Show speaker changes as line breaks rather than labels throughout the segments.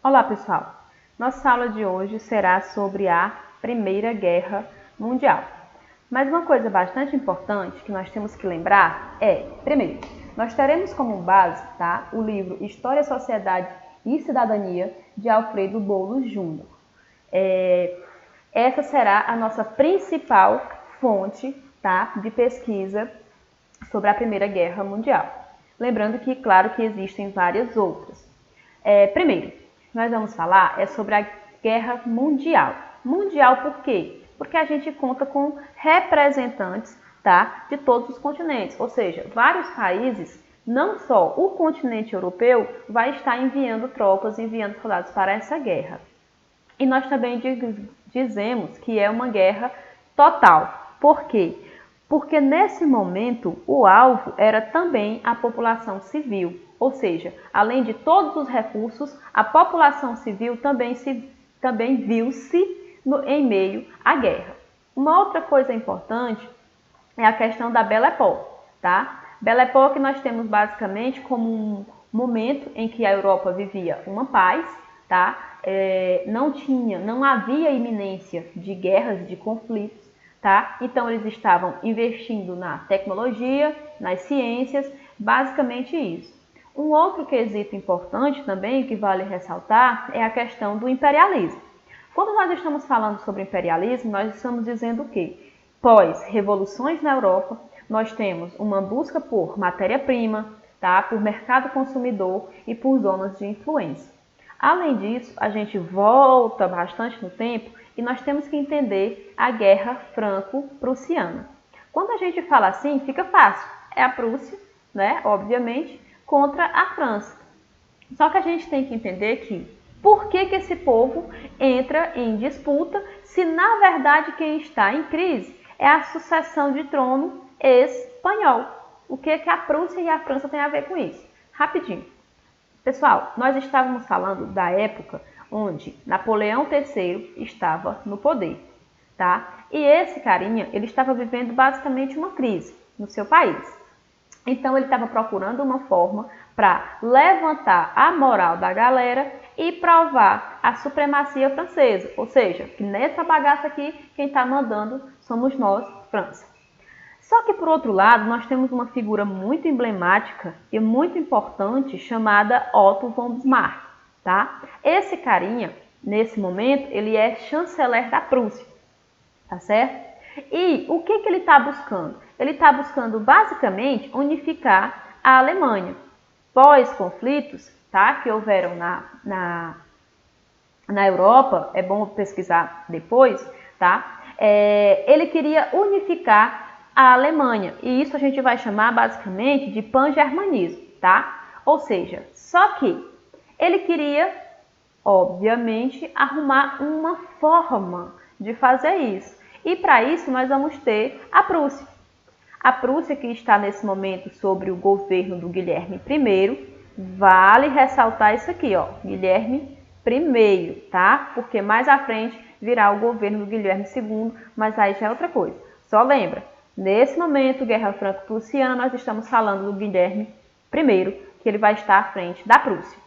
Olá, pessoal! Nossa aula de hoje será sobre a Primeira Guerra Mundial. Mas uma coisa bastante importante que nós temos que lembrar é, primeiro, nós teremos como base o livro História, Sociedade e Cidadania, de Alfredo Bolos Júnior. Essa será a nossa principal fonte de pesquisa sobre a Primeira Guerra Mundial. Lembrando que, claro, que existem várias outras. Primeiro, nós vamos falar sobre a Guerra Mundial. Mundial por quê? Porque a gente conta com representantes de todos os continentes, ou seja, vários países, não só o continente europeu, vai estar enviando tropas, enviando soldados para essa guerra. E nós também dizemos que é uma guerra total. Por quê? Porque nesse momento o alvo era também a população civil, ou seja, além de todos os recursos, a população civil também viu-se em meio à guerra. Uma outra coisa importante é a questão da Belle Époque, Belle Époque nós temos basicamente como um momento em que a Europa vivia uma paz, não havia iminência de guerras, de conflitos, Então eles estavam investindo na tecnologia, nas ciências, basicamente isso. Um outro quesito importante também que vale ressaltar é a questão do imperialismo. Quando nós estamos falando sobre imperialismo, nós estamos dizendo que pós-revoluções na Europa, nós temos uma busca por matéria-prima, por mercado consumidor e por zonas de influência. Além disso, a gente volta bastante no tempo e nós temos que entender a Guerra Franco-Prussiana. Quando a gente fala assim, fica fácil. É a Prússia, obviamente, contra a França. Só que a gente tem que entender que por que esse povo entra em disputa se, na verdade, quem está em crise é a sucessão de trono espanhol. O que a Prússia e a França têm a ver com isso? Rapidinho. Pessoal, nós estávamos falando da época onde Napoleão III estava no poder, E esse carinha, ele estava vivendo basicamente uma crise no seu país. Então, ele estava procurando uma forma para levantar a moral da galera e provar a supremacia francesa. Ou seja, que nessa bagaça aqui, quem está mandando somos nós, França. Só que, por outro lado, nós temos uma figura muito emblemática e muito importante chamada Otto von Bismarck, Esse carinha, nesse momento, ele é chanceler da Prússia, certo? E o que ele está buscando? Ele está buscando, basicamente, unificar a Alemanha. Pós-conflitos, que houveram na Europa, é bom pesquisar depois, ele queria unificar a Alemanha. E isso a gente vai chamar, basicamente, de pan-germanismo, Ou seja, só que ele queria, obviamente, arrumar uma forma de fazer isso. E para isso nós vamos ter a Prússia. A Prússia, que está nesse momento sobre o governo do Guilherme I, vale ressaltar isso aqui, Guilherme I, Porque mais à frente virá o governo do Guilherme II, mas aí já é outra coisa. Só lembra, nesse momento, Guerra Franco-Prussiana, nós estamos falando do Guilherme I, que ele vai estar à frente da Prússia.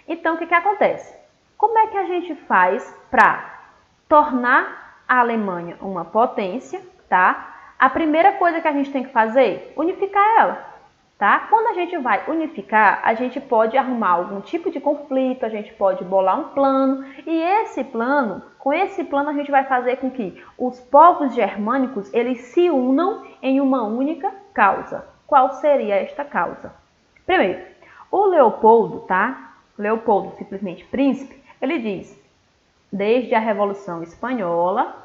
Então, o que acontece? Como é que a gente faz para tornar a Alemanha uma potência, A primeira coisa que a gente tem que fazer, unificar ela, Quando a gente vai unificar, a gente pode arrumar algum tipo de conflito, a gente pode bolar um plano, e com esse plano a gente vai fazer com que os povos germânicos, eles se unam em uma única causa. Qual seria esta causa? Primeiro, o Leopoldo, Leopoldo, simplesmente príncipe, ele diz: desde a Revolução Espanhola,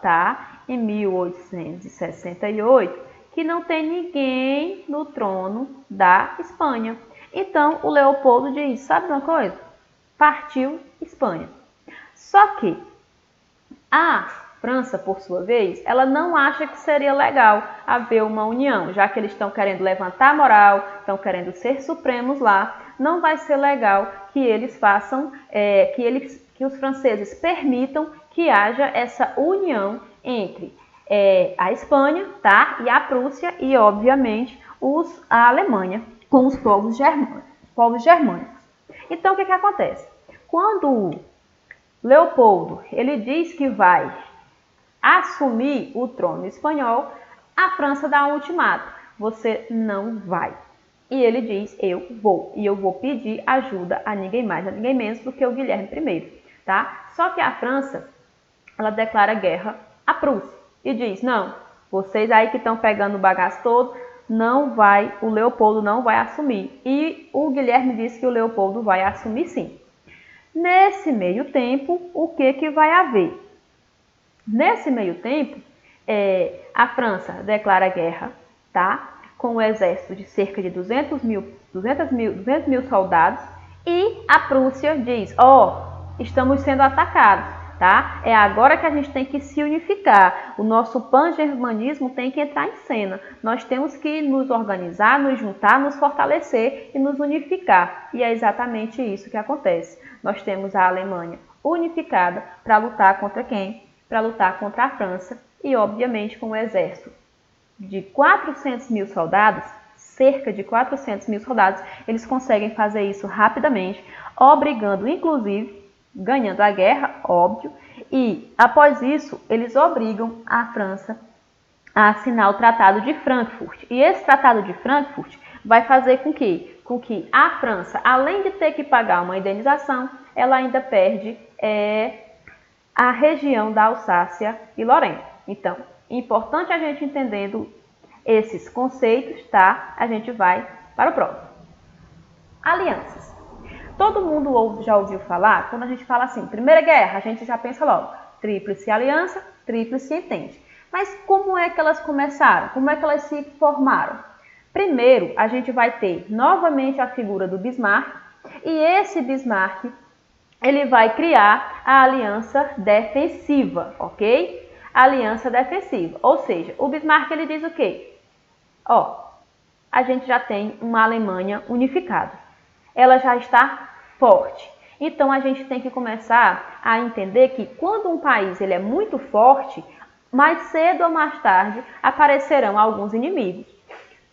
em 1868, que não tem ninguém no trono da Espanha. Então, o Leopoldo diz, sabe uma coisa? Partiu Espanha. Só que a França, por sua vez, ela não acha que seria legal haver uma união, já que eles estão querendo levantar a moral, estão querendo ser supremos lá, não vai ser legal que eles façam, que os franceses permitam que haja essa união entre a Espanha, e a Prússia e, obviamente, a Alemanha com os povos germânicos. Então, o que acontece? Quando Leopoldo, ele diz que vai assumir o trono espanhol, a França dá um ultimato: você não vai. E ele diz: eu vou, e eu vou pedir ajuda a ninguém mais, a ninguém menos do que o Guilherme I, tá? Só que a França, ela declara guerra à Prússia e diz: não, vocês aí que estão pegando o bagaço todo, não vai, o Leopoldo não vai assumir. E o Guilherme diz que o Leopoldo vai assumir sim. Nesse meio tempo, o que vai haver? Nesse meio tempo, a França declara guerra, tá? Com um exército de cerca de 200 mil soldados, e a Prússia diz: estamos sendo atacados, tá? É agora que a gente tem que se unificar. O nosso pan-germanismo tem que entrar em cena. Nós temos que nos organizar, nos juntar, nos fortalecer e nos unificar. E é exatamente isso que acontece. Nós temos a Alemanha unificada para lutar contra quem? Para lutar contra a França e, obviamente, com um exército de 400 mil soldados, cerca de 400 mil soldados, eles conseguem fazer isso rapidamente, obrigando, inclusive, ganhando a guerra, óbvio, e após isso, eles obrigam a França a assinar o Tratado de Frankfurt. E esse Tratado de Frankfurt vai fazer com que a França, além de ter que pagar uma indenização, ela ainda perde a região da Alsácia e Lorena. Então, importante a gente entendendo esses conceitos, tá? A gente vai para o próximo. Alianças. Todo mundo já ouviu falar, quando a gente fala assim, Primeira Guerra, a gente já pensa logo, Tríplice Aliança, Tríplice Entente. Mas como é que elas começaram? Como é que elas se formaram? Primeiro, a gente vai ter novamente a figura do Bismarck, e esse Bismarck, ele vai criar a Aliança Defensiva, ok? Aliança Defensiva, ou seja, o Bismarck ele diz o quê? A gente já tem uma Alemanha unificada, ela já está forte. Então a gente tem que começar a entender que quando um país ele é muito forte, mais cedo ou mais tarde aparecerão alguns inimigos.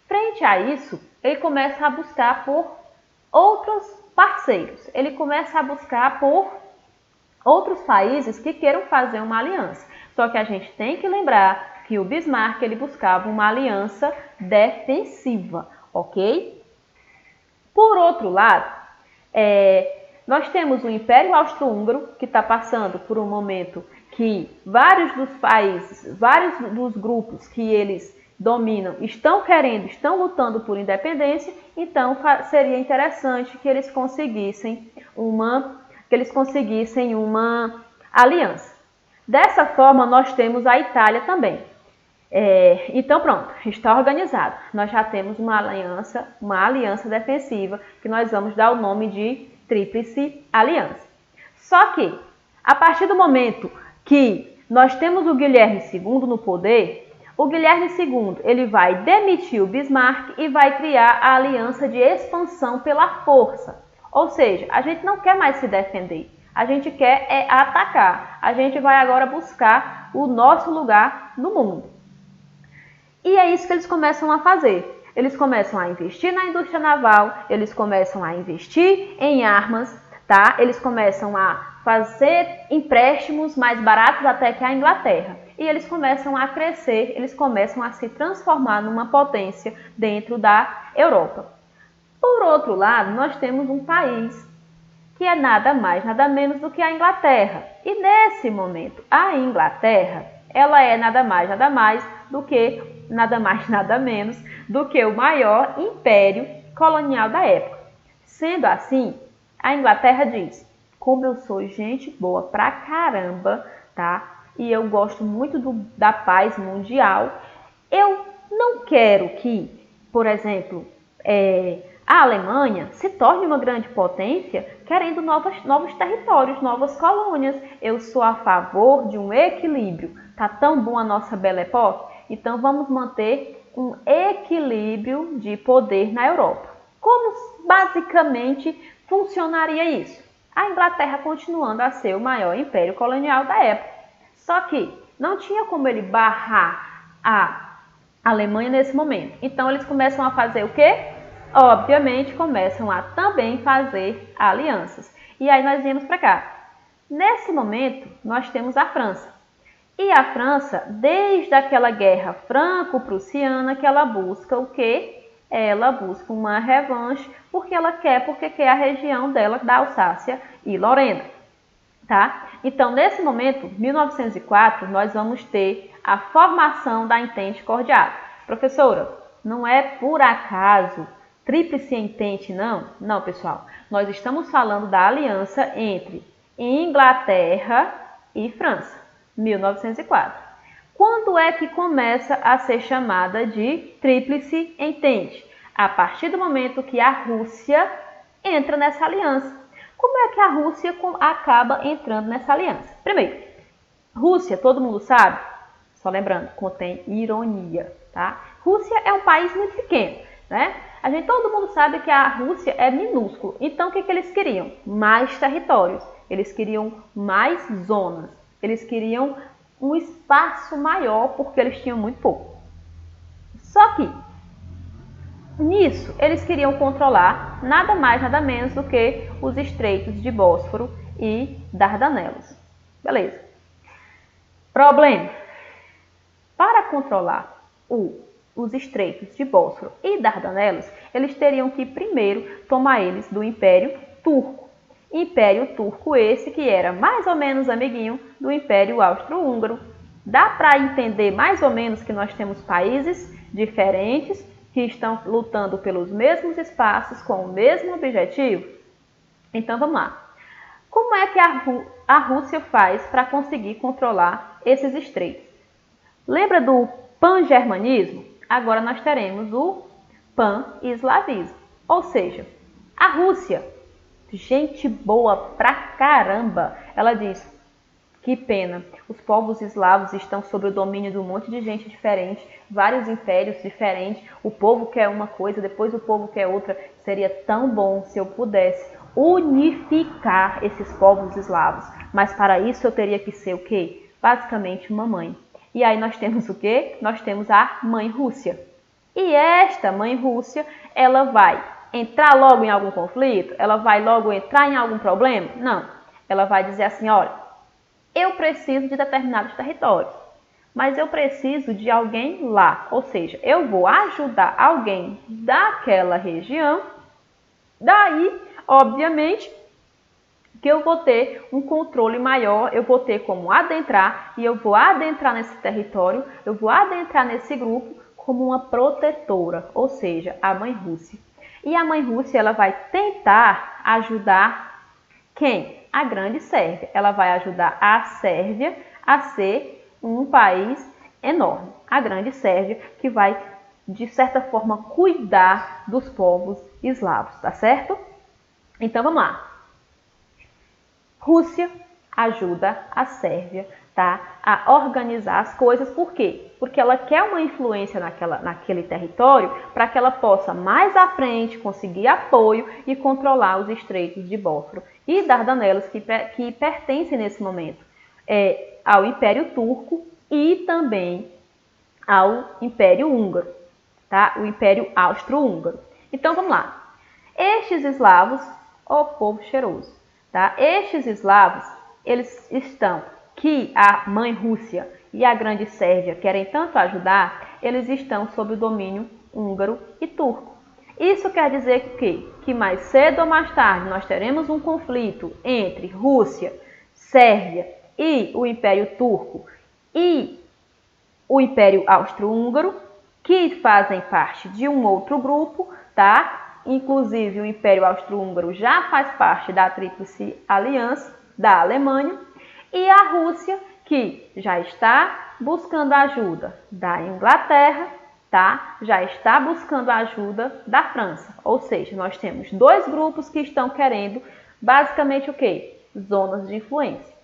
Frente a isso, ele começa a buscar por outros parceiros, ele começa a buscar por outros países que queiram fazer uma aliança. Só que a gente tem que lembrar que o Bismarck ele buscava uma aliança defensiva, ok? Por outro lado, nós temos o Império Austro-Húngaro, que está passando por um momento que vários dos países, vários dos grupos que eles dominam estão lutando por independência, então seria interessante que eles conseguissem uma aliança. Dessa forma, nós temos a Itália também. Então pronto, está organizado. Nós já temos uma aliança defensiva, que nós vamos dar o nome de Tríplice Aliança. Só que, a partir do momento que nós temos o Guilherme II no poder, o Guilherme II ele vai demitir o Bismarck e vai criar a aliança de expansão pela força. Ou seja, a gente não quer mais se defender, a gente quer atacar. A gente vai agora buscar o nosso lugar no mundo. E é isso que eles começam a fazer. Eles começam a investir na indústria naval, eles começam a investir em armas, tá? Eles começam a fazer empréstimos mais baratos até que a Inglaterra. E eles começam a crescer, eles começam a se transformar numa potência dentro da Europa. Por outro lado, nós temos um país que é nada mais, nada menos do que a Inglaterra. E nesse momento, a Inglaterra, ela é nada mais, nada menos do que o maior império colonial da época. Sendo assim, a Inglaterra diz: como eu sou gente boa pra caramba, tá? E eu gosto muito da paz mundial, eu não quero que, por exemplo, a Alemanha se torne uma grande potência querendo novos territórios, novas colônias. Eu sou a favor de um equilíbrio. Tá tão bom a nossa Belle Époque? Então vamos manter um equilíbrio de poder na Europa. Como basicamente funcionaria isso? A Inglaterra continuando a ser o maior império colonial da época. Só que não tinha como ele barrar a Alemanha nesse momento. Então eles começam a fazer o quê? Obviamente começam a também fazer alianças. E aí nós viemos para cá. Nesse momento, nós temos a França. E a França, desde aquela guerra franco-prussiana, que ela busca o quê? Ela busca uma revanche porque quer a região dela, da Alsácia e Lorena, tá? Então, nesse momento, 1904, nós vamos ter a formação da Entente Cordial. Professora, não é por acaso Tríplice Entente, não? Não, pessoal. Nós estamos falando da aliança entre Inglaterra e França, 1904. Quando é que começa a ser chamada de Tríplice Entente? A partir do momento que a Rússia entra nessa aliança. Como é que a Rússia acaba entrando nessa aliança? Primeiro, Rússia, todo mundo sabe, só lembrando, contém ironia, tá? Rússia é um país muito pequeno, né? Todo mundo sabe que a Rússia é minúsculo. Então, o que eles queriam? Mais territórios. Eles queriam mais zonas. Eles queriam um espaço maior porque eles tinham muito pouco. Só que, nisso, eles queriam controlar nada mais, nada menos do que os estreitos de Bósforo e Dardanelos. Beleza. Problema. Para controlar os estreitos de Bósforo e Dardanelos, eles teriam que primeiro tomar eles do Império Turco. Império Turco esse que era mais ou menos amiguinho do Império Austro-Húngaro. Dá para entender mais ou menos que nós temos países diferentes que estão lutando pelos mesmos espaços com o mesmo objetivo? Então vamos lá. Como é que a Rússia faz para conseguir controlar esses estreitos? Lembra do pan-germanismo? Agora nós teremos o pan-eslavismo. Ou seja, a Rússia, gente boa pra caramba, ela diz: que pena, os povos eslavos estão sob o domínio de um monte de gente diferente, vários impérios diferentes, o povo quer uma coisa, depois o povo quer outra. Seria tão bom se eu pudesse unificar esses povos eslavos, mas para isso eu teria que ser o quê? Basicamente uma mãe. E aí nós temos o quê? Nós temos a Mãe Rússia. E esta Mãe Rússia, ela vai entrar logo em algum conflito? Ela vai logo entrar em algum problema? Não. Ela vai dizer assim, olha, eu preciso de determinados territórios, mas eu preciso de alguém lá. Ou seja, eu vou ajudar alguém daquela região, daí, obviamente, que eu vou ter um controle maior, eu vou ter como adentrar, e eu vou adentrar nesse território, eu vou adentrar nesse grupo como uma protetora, ou seja, a Mãe Rússia. E a Mãe Rússia, ela vai tentar ajudar quem? A Grande Sérvia. Ela vai ajudar a Sérvia a ser um país enorme. A Grande Sérvia que vai, de certa forma, cuidar dos povos eslavos, tá certo? Então, vamos lá. Rússia ajuda a Sérvia, tá, a organizar as coisas. Por quê? Porque ela quer uma influência naquele território para que ela possa, mais à frente, conseguir apoio e controlar os estreitos de Bósforo e Dardanelos, que pertencem nesse momento ao Império Turco e também ao Império Húngaro, tá? O Império Austro-Húngaro. Então, vamos lá. Estes eslavos, ó povo cheiroso, tá? Estes eslavos, eles estão, que a Mãe Rússia e a Grande Sérvia querem tanto ajudar, eles estão sob o domínio húngaro e turco. Isso quer dizer que mais cedo ou mais tarde nós teremos um conflito entre Rússia, Sérvia e o Império Turco e o Império Austro-Húngaro, que fazem parte de um outro grupo, tá? Inclusive o Império Austro-Húngaro já faz parte da Tríplice Aliança da Alemanha, e a Rússia, que já está buscando ajuda da Inglaterra, tá? Já está buscando ajuda da França. Ou seja, nós temos dois grupos que estão querendo basicamente o quê? Zonas de influência.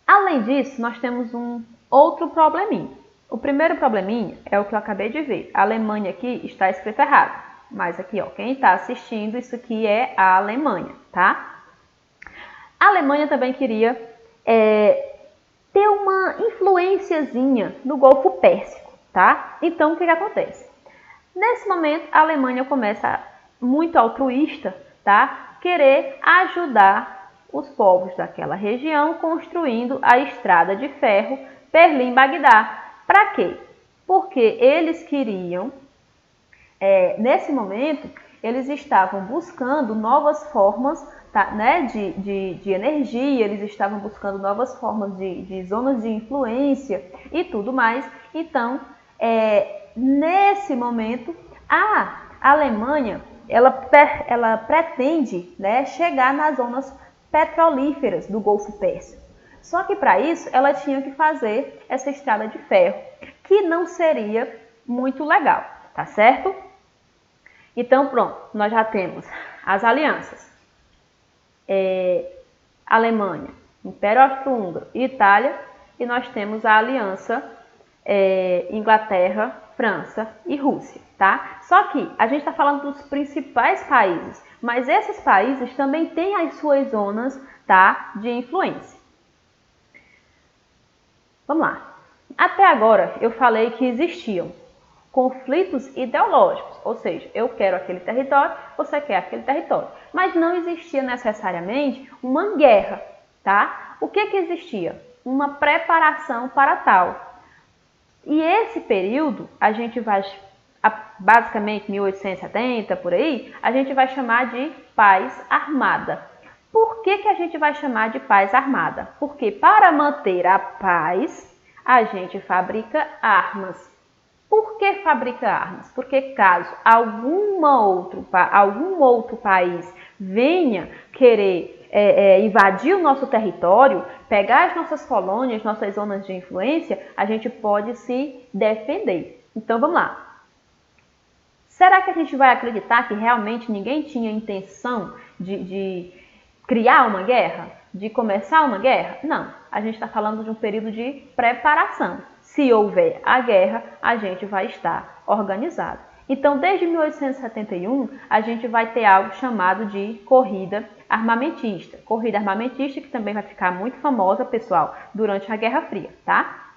Além disso, nós temos um outro probleminha. O primeiro probleminha é o que eu acabei de ver. A Alemanha aqui está escrito errado. Mas aqui, ó, quem está assistindo, isso aqui é a Alemanha, tá? A Alemanha também queria ter uma influenciazinha no Golfo Pérsico, tá? Então, o que acontece? Nesse momento, a Alemanha começa, muito altruísta, tá? Querer ajudar os povos daquela região construindo a estrada de ferro Berlim-Bagdá. Para quê? Porque eles queriam, nesse momento, eles estavam buscando novas formas, tá, né, de energia, eles estavam buscando novas formas de zonas de influência e tudo mais. Então, nesse momento, a Alemanha ela pretende, né, chegar nas zonas petrolíferas do Golfo Pérsico. Só que para isso ela tinha que fazer essa estrada de ferro, que não seria muito legal, tá certo? Então pronto, nós já temos as alianças. Alemanha, Império Austro-Húngaro e Itália, e nós temos a aliança Inglaterra, França e Rússia, tá? Só que a gente está falando dos principais países, mas esses países também têm as suas zonas, tá, de influência. Vamos lá. Até agora eu falei que existiam conflitos ideológicos, ou seja, eu quero aquele território, você quer aquele território, mas não existia necessariamente uma guerra, tá? O que existia? Uma preparação para tal. E esse período, a gente vai, basicamente 1870, por aí, a gente vai chamar de paz armada. Por que a gente vai chamar de paz armada? Porque para manter a paz, a gente fabrica armas. Por que fabrica armas? Porque caso algum outro país venha querer invadir o nosso território, pegar as nossas colônias, nossas zonas de influência, a gente pode se defender. Então vamos lá. Será que a gente vai acreditar que realmente ninguém tinha intenção de criar uma guerra? De começar uma guerra? Não. A gente está falando de um período de preparação. Se houver a guerra, a gente vai estar organizado. Então, desde 1871, a gente vai ter algo chamado de corrida armamentista. Corrida armamentista que também vai ficar muito famosa, pessoal, durante a Guerra Fria, tá?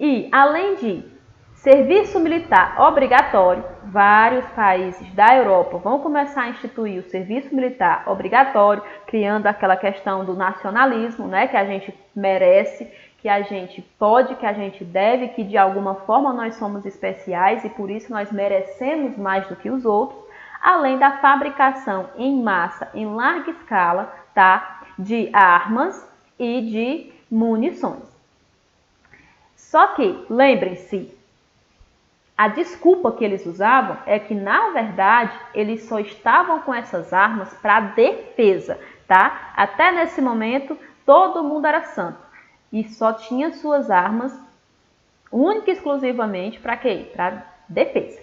E, além de serviço militar obrigatório, vários países da Europa vão começar a instituir o serviço militar obrigatório, criando aquela questão do nacionalismo, né, que a gente merece, que a gente pode, que a gente deve, que de alguma forma nós somos especiais e por isso nós merecemos mais do que os outros, além da fabricação em massa, em larga escala, tá, de armas e de munições. Só que, lembrem-se, a desculpa que eles usavam é que, na verdade, eles só estavam com essas armas para defesa, tá? Até nesse momento, todo mundo era santo e só tinha suas armas única e exclusivamente para quê? Para defesa.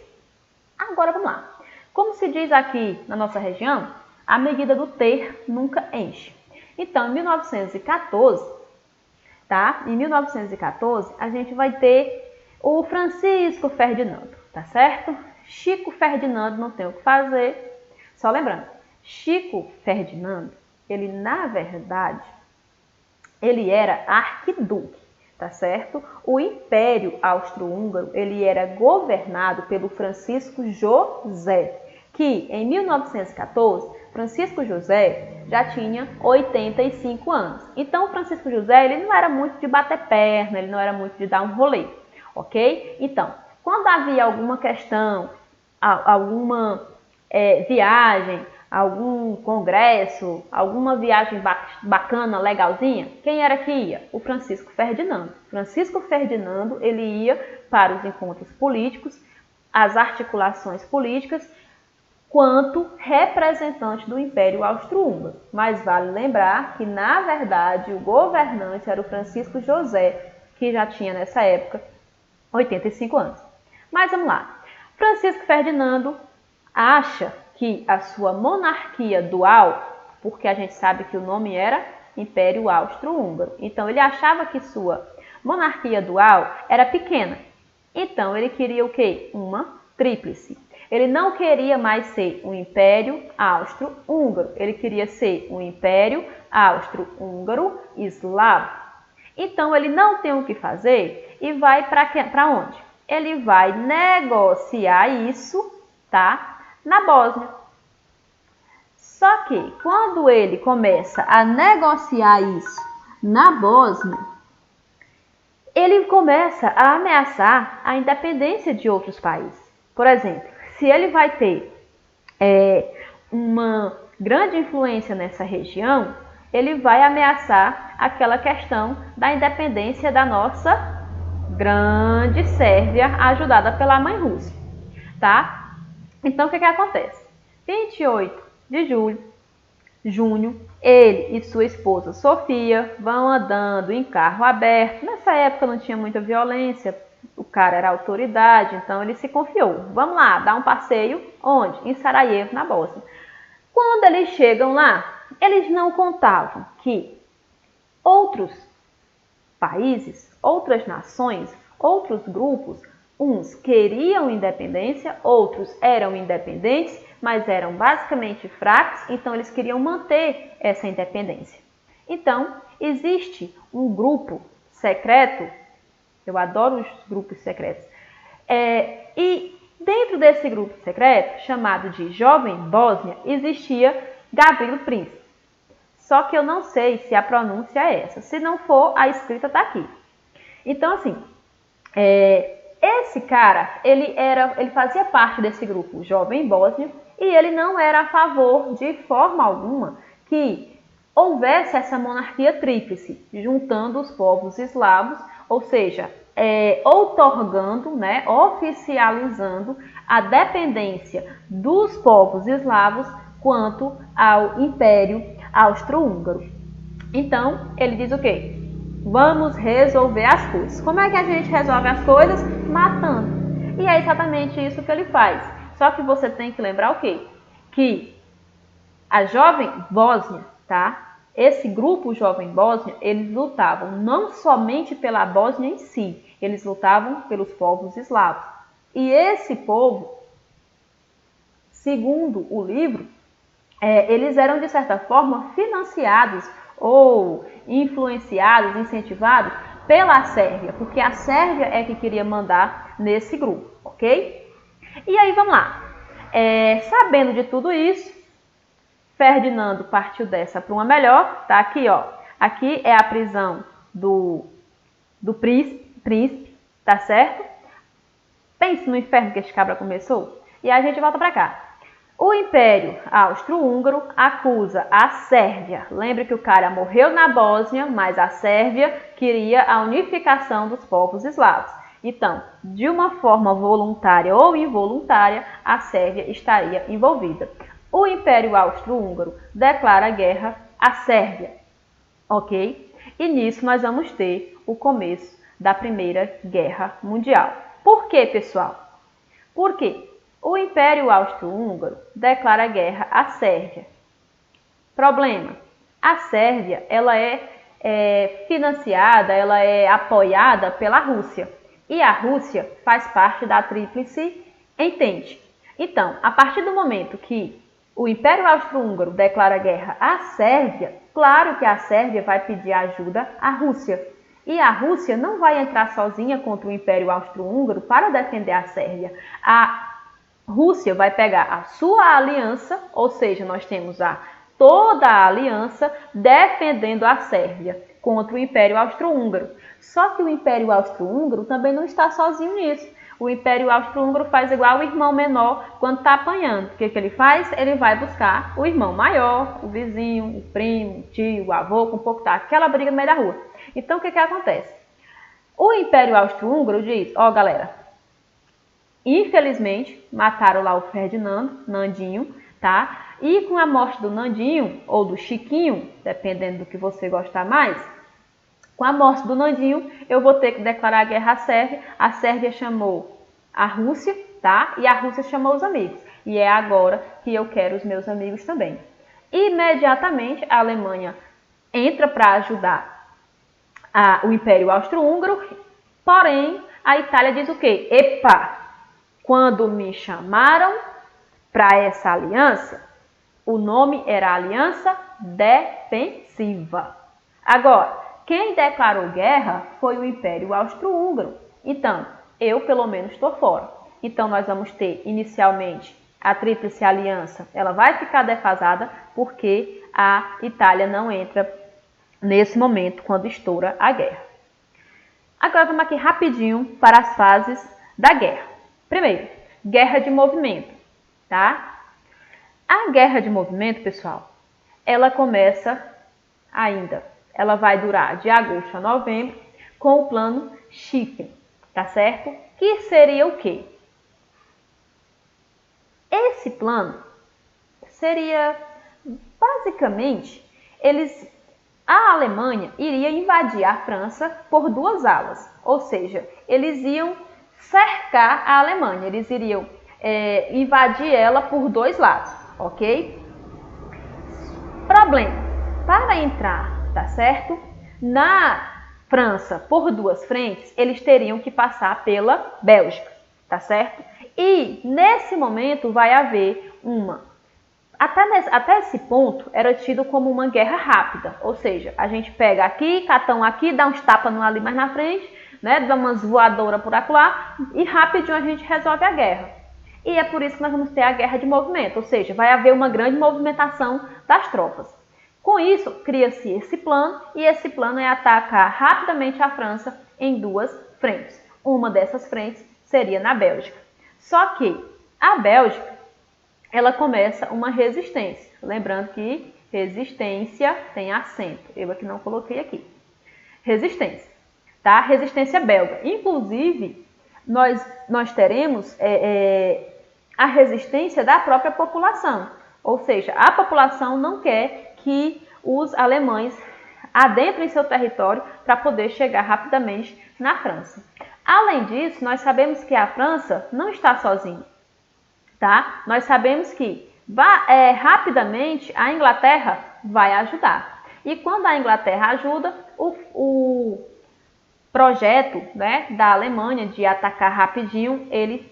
Agora vamos lá. Como se diz aqui na nossa região, a medida do ter nunca enche. Então, em 1914, tá? Em 1914, a gente vai ter o Francisco Ferdinando, tá certo? Chico Ferdinando não tem o que fazer. Só lembrando, Chico Ferdinando, ele na verdade, ele era arquiduque, tá certo? O Império Austro-Húngaro, ele era governado pelo Francisco José, que em 1914, Francisco José já tinha 85 anos. Então, Francisco José, ele não era muito de bater perna, ele não era muito de dar um rolê. Ok? Então, quando havia alguma questão, alguma viagem, algum congresso, alguma viagem bacana, legalzinha, quem era que ia? O Francisco Ferdinando. Francisco Ferdinando, ele ia para os encontros políticos, as articulações políticas, quanto representante do Império Austro-Húngaro. Mas vale lembrar que, na verdade, o governante era o Francisco José, que já tinha nessa época 85 anos. Mas vamos lá. Francisco Ferdinando acha que a sua monarquia dual, porque a gente sabe que o nome era Império Austro-Húngaro, então ele achava que sua monarquia dual era pequena. Então ele queria o quê? Uma tríplice. Ele não queria mais ser um Império Austro-Húngaro, ele queria ser um Império Austro-Húngaro eslavo. Então, ele não tem o que fazer e vai para onde? Ele vai negociar isso, tá? Na Bósnia. Só que quando ele começa a negociar isso na Bósnia, ele começa a ameaçar a independência de outros países. Por exemplo, se ele vai ter uma grande influência nessa região, ele vai ameaçar aquela questão da independência da nossa grande Sérvia, ajudada pela mãe Rússia, tá? Então, o que acontece? 28 de junho, ele e sua esposa Sofia vão andando em carro aberto. Nessa época não tinha muita violência, o cara era autoridade, então ele se confiou. Vamos lá, dar um passeio, onde? Em Sarajevo, na Bósnia. Quando eles chegam lá, eles não contavam que outros países, outras nações, outros grupos, uns queriam independência, outros eram independentes, mas eram basicamente fracos, então eles queriam manter essa independência. Então, existe um grupo secreto, eu adoro os grupos secretos, e dentro desse grupo secreto, chamado de Jovem Bósnia, existia Gavrilo Princip. Só que eu não sei se a pronúncia é essa. Se não for, a escrita está aqui. Então, assim, esse cara, ele fazia parte desse grupo Jovem Bósnia e ele não era a favor de forma alguma que houvesse essa monarquia tríplice, juntando os povos eslavos, ou seja, outorgando, né, oficializando a dependência dos povos eslavos quanto ao Império Austro-Húngaro. Então, ele diz o quê? Vamos resolver as coisas. Como é que a gente resolve as coisas? Matando. E é exatamente isso que ele faz. Só que você tem que lembrar o quê? Que a Jovem Bósnia, tá? Esse grupo Jovem Bósnia, eles lutavam não somente pela Bósnia em si, eles lutavam pelos povos eslavos. E esse povo, segundo o livro, eles eram, de certa forma, financiados ou influenciados, incentivados pela Sérvia, porque a Sérvia é que queria mandar nesse grupo, ok? E aí, vamos lá. Sabendo de tudo isso, Ferdinando partiu dessa para uma melhor, tá aqui, ó. Aqui é a prisão do príncipe, tá certo? Pense no inferno que esse cabra começou. E aí a gente volta para cá. O Império Austro-Húngaro acusa a Sérvia. Lembre que o cara morreu na Bósnia, mas a Sérvia queria a unificação dos povos eslavos. Então, de uma forma voluntária ou involuntária, a Sérvia estaria envolvida. O Império Austro-Húngaro declara guerra à Sérvia, ok? E nisso nós vamos ter o começo da Primeira Guerra Mundial. Por quê, pessoal? Por quê? O Império Austro-Húngaro declara guerra à Sérvia. Problema: a Sérvia ela é financiada, ela é apoiada pela Rússia. E a Rússia faz parte da Tríplice Entente. Então, a partir do momento que o Império Austro-Húngaro declara guerra à Sérvia, claro que a Sérvia vai pedir ajuda à Rússia. E a Rússia não vai entrar sozinha contra o Império Austro-Húngaro para defender a Sérvia. A Rússia vai pegar a sua aliança, ou seja, nós temos toda a aliança defendendo a Sérvia contra o Império Austro-Húngaro. Só que o Império Austro-Húngaro também não está sozinho nisso. O Império Austro-Húngaro faz igual o irmão menor quando está apanhando. O que ele faz? Ele vai buscar o irmão maior, o vizinho, o primo, o tio, o avô, com um pouco aquela briga no meio da rua. Então, o que acontece? O Império Austro-Húngaro diz, ó galera, infelizmente mataram lá o Ferdinando, Nandinho, tá? E com a morte do Nandinho, ou do Chiquinho, dependendo do que você gostar mais, com a morte do Nandinho, eu vou ter que declarar guerra à Sérvia. A Sérvia chamou a Rússia, tá? E a Rússia chamou os amigos. E é agora que eu quero os meus amigos também. Imediatamente, a Alemanha entra para ajudar o Império Austro-Húngaro, porém, a Itália diz o quê? Epa! Quando me chamaram para essa aliança, o nome era Aliança Defensiva. Agora, quem declarou guerra foi o Império Austro-Húngaro. Então, eu pelo menos estou fora. Então, nós vamos ter inicialmente a Tríplice Aliança. Ela vai ficar defasada. porque a Itália não entra nesse momento quando estoura a guerra. Agora vamos aqui rapidinho para as fases da guerra. Primeiro, guerra de movimento, tá? A guerra de movimento, pessoal, ela começa ela vai durar de agosto a novembro com o plano Schinkel, tá certo? Que seria o quê? Esse plano seria, basicamente, a Alemanha iria invadir a França por duas alas, ou seja, eles iam cercar a Alemanha, eles iriam invadir ela por dois lados, ok? Problema, para entrar, tá certo? Na França, por duas frentes, eles teriam que passar pela Bélgica, tá certo? E nesse momento vai haver até esse ponto era tido como uma guerra rápida, ou seja, a gente pega aqui, cata um aqui, dá uns tapas ali mais na frente, né, dá umas voadoras por acolá e rapidinho a gente resolve a guerra. E é por isso que nós vamos ter a guerra de movimento, ou seja, vai haver uma grande movimentação das tropas. Com isso, cria-se esse plano e esse plano é atacar rapidamente a França em duas frentes. Uma dessas frentes seria na Bélgica. Só que a Bélgica ela começa uma resistência. Lembrando que resistência tem acento. Eu aqui não coloquei aqui. Resistência, tá? Resistência belga. Inclusive, nós teremos a resistência da própria população. Ou seja, a população não quer que os alemães adentrem seu território para poder chegar rapidamente na França. Além disso, nós sabemos que a França não está sozinha. Tá? Nós sabemos que rapidamente a Inglaterra vai ajudar. E quando a Inglaterra ajuda, o projeto, né, da Alemanha de atacar rapidinho, ele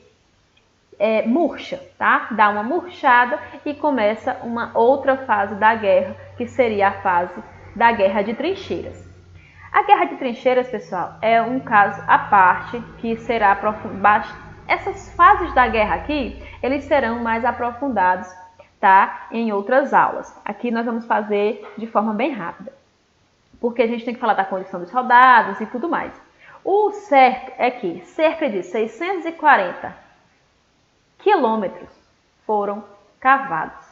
murcha, tá? Dá uma murchada e começa uma outra fase da guerra, que seria a fase da guerra de trincheiras. A guerra de trincheiras, pessoal, é um caso à parte que será aprofundado. Essas fases da guerra aqui, eles serão mais aprofundados, tá? Em outras aulas. Aqui nós vamos fazer de forma bem rápida, porque a gente tem que falar da condição dos soldados e tudo mais. O certo é que cerca de 640 quilômetros foram cavados.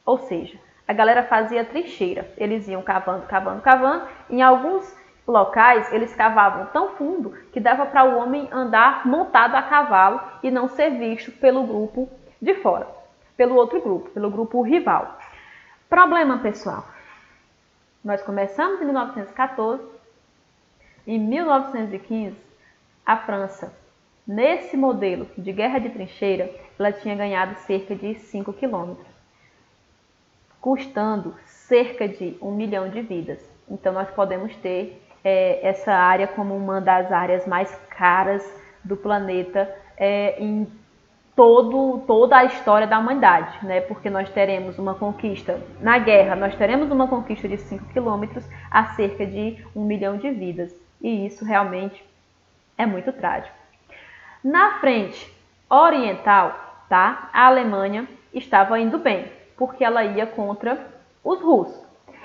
Ou seja, a galera fazia trincheira. Eles iam cavando, cavando, cavando. Em alguns locais, eles cavavam tão fundo que dava para o homem andar montado a cavalo e não ser visto pelo grupo de fora, pelo outro grupo, pelo grupo rival. Problema, pessoal. Nós começamos em 1914. Em 1915, a França, nesse modelo de guerra de trincheira, ela tinha ganhado cerca de 5 quilômetros, custando cerca de 1 milhão de vidas. Então, nós podemos ter essa área como uma das áreas mais caras do planeta em toda a história da humanidade, né? Porque nós teremos uma conquista, na guerra, nós teremos uma conquista de 5 quilômetros a cerca de 1 milhão de vidas. E isso realmente é muito trágico. Na frente oriental, tá? A Alemanha estava indo bem, porque ela ia contra os russos.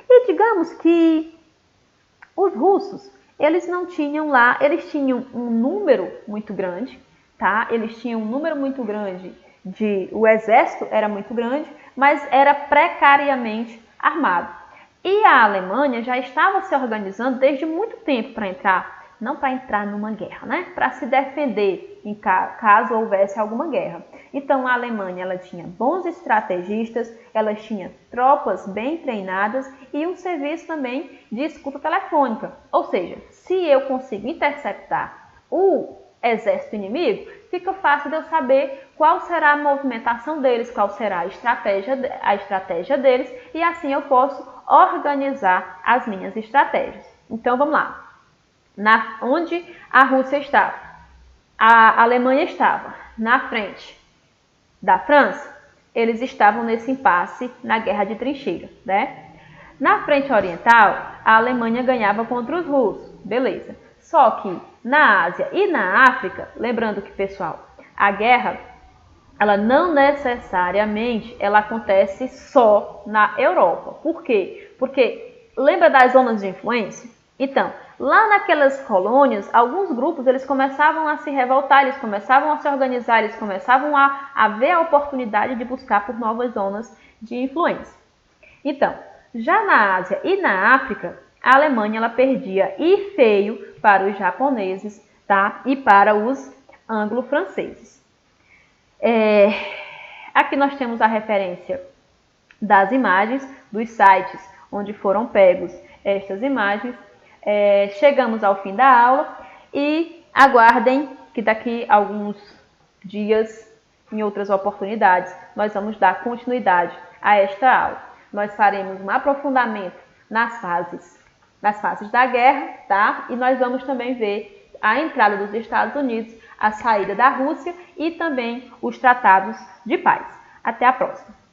E digamos que os russos, eles não tinham lá, eles tinham um número muito grande, tá? Eles tinham um número muito grande o exército era muito grande, mas era precariamente armado. E a Alemanha já estava se organizando desde muito tempo para entrar, não para entrar numa guerra, né? Para se defender em caso houvesse alguma guerra. Então a Alemanha ela tinha bons estrategistas, ela tinha tropas bem treinadas e um serviço também de escuta telefônica. Ou seja, se eu consigo interceptar o exército inimigo, fica fácil de eu saber qual será a movimentação deles, qual será a estratégia deles e assim eu posso organizar as minhas estratégias. Então vamos lá. Onde a Rússia estava? A Alemanha estava na frente da França, eles estavam nesse impasse na guerra de trincheira, né? Na frente oriental, a Alemanha ganhava contra os russos, beleza. Só que na Ásia e na África, lembrando que, pessoal, a guerra ela não necessariamente ela acontece só na Europa. Por quê? Porque lembra das zonas de influência? Então, lá naquelas colônias, alguns grupos eles começavam a se revoltar, eles começavam a se organizar, eles começavam a ver a oportunidade de buscar por novas zonas de influência. Então, já na Ásia e na África, a Alemanha ela perdia e feio para os japoneses, tá? E para os anglo-franceses. Aqui nós temos a referência das imagens dos sites onde foram pegos estas imagens. Chegamos ao fim da aula e aguardem que daqui a alguns dias, em outras oportunidades, nós vamos dar continuidade a esta aula. Nós faremos um aprofundamento nas fases da guerra, tá? E nós vamos também ver a entrada dos Estados Unidos, a saída da Rússia e também os tratados de paz. Até a próxima!